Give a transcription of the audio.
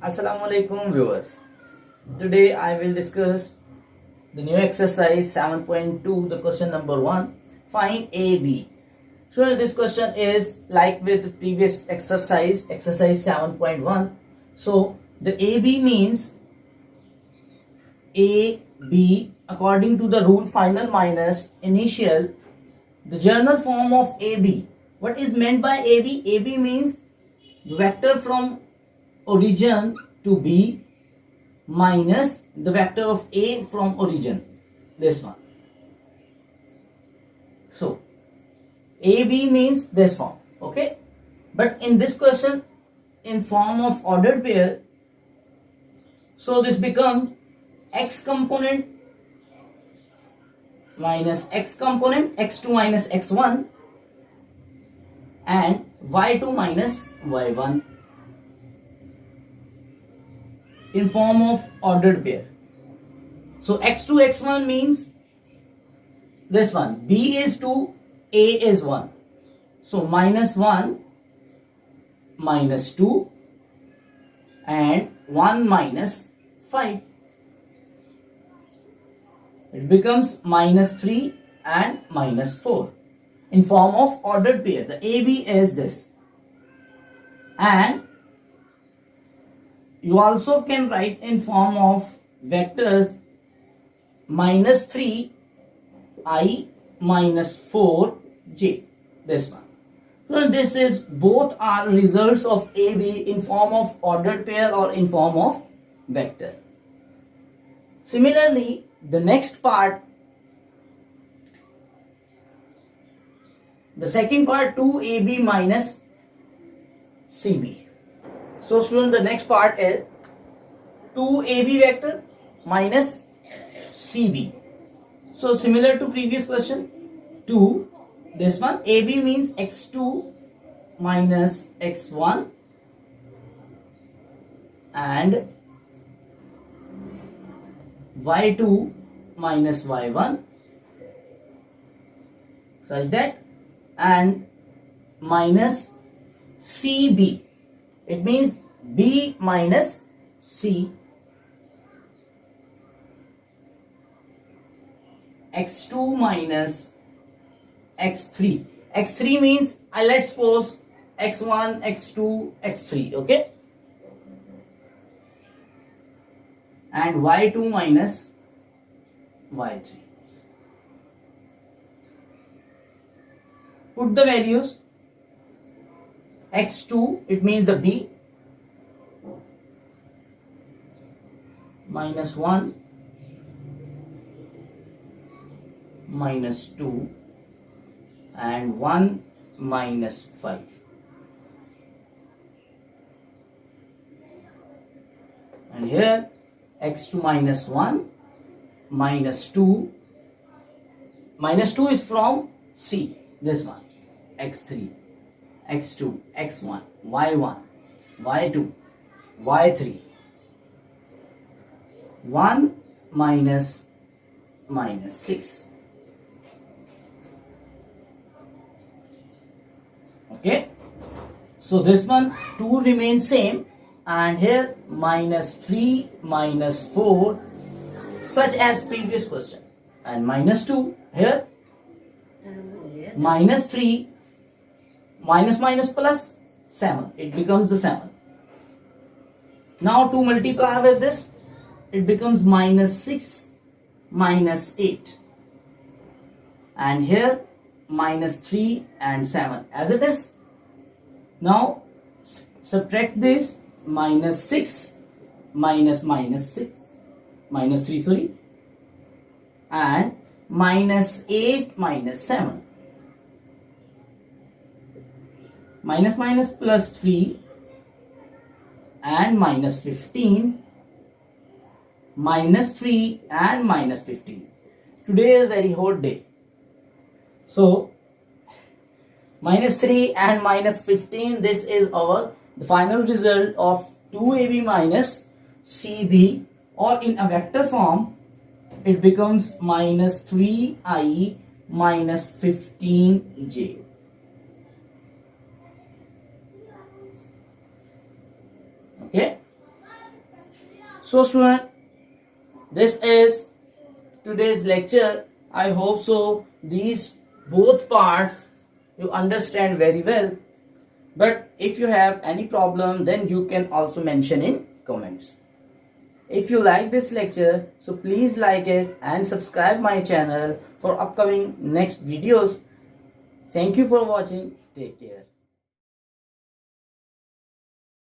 Assalamu alaikum viewers. Today I will discuss the new exercise 7.2, the question number 1. Find AB. So this question is like with the previous exercise 7.1. So the AB means AB according to the rule final minus initial, the general form of AB. What is meant by AB? AB means vector from origin to B minus the vector of A from origin, this one. So AB means this form, okay? But in this question, in form of ordered pair, so this becomes x component minus x component, x2 minus x1, and y2 minus y1 in form of ordered pair. So x2 x1 means this one, b is 2, a is 1. So minus 1 minus 2 and 1 minus 5. It becomes minus 3 and minus 4 in form of ordered pair. The AB is this. And you also can write in form of vectors minus 3i minus 4j, this one. So this is both are results of AB in form of ordered pair or in form of vector. Similarly, the next part, the second part, 2AB minus CB. So student, the next part is 2AB vector minus CB. So similar to previous question, 2, this one, AB means x2 minus x1 and y2 minus y1, such that, and minus CB. It means B minus C, x2 minus x3. x3 means, let's suppose x1, x2, x3, okay? And y2 minus y3. Put the values. x2, it means the B, minus 1 minus 2 and 1 minus 5. And here x2 minus 1 minus 2, minus 2 is from C, this one, x3, x2, x1, y1, y2, y3, 1 minus 6. Okay, so this one 2 remains same, and here minus 3 minus 4, such as previous question, and minus 2 here, minus 3 minus minus plus 7, it becomes the 7. Now to multiply with this, it becomes minus 6 minus 8, and here minus 3 and 7 as it is. Now subtract this, minus 6 minus 6, minus 3 sorry, and minus 8 minus 7. Minus minus plus 3 and minus 15, minus 3 and minus 15. Today is a very hot day. So minus 3 and minus 15, this is our the final result of 2AB minus CB, or in a vector form it becomes minus 3I minus 15J. Okay, So student, this is today's lecture. I hope so these both parts you understand very well. But if you have any problem, then you can also mention in comments. If you like this lecture, so please like it and subscribe my channel for upcoming next videos. Thank you for watching. Take care.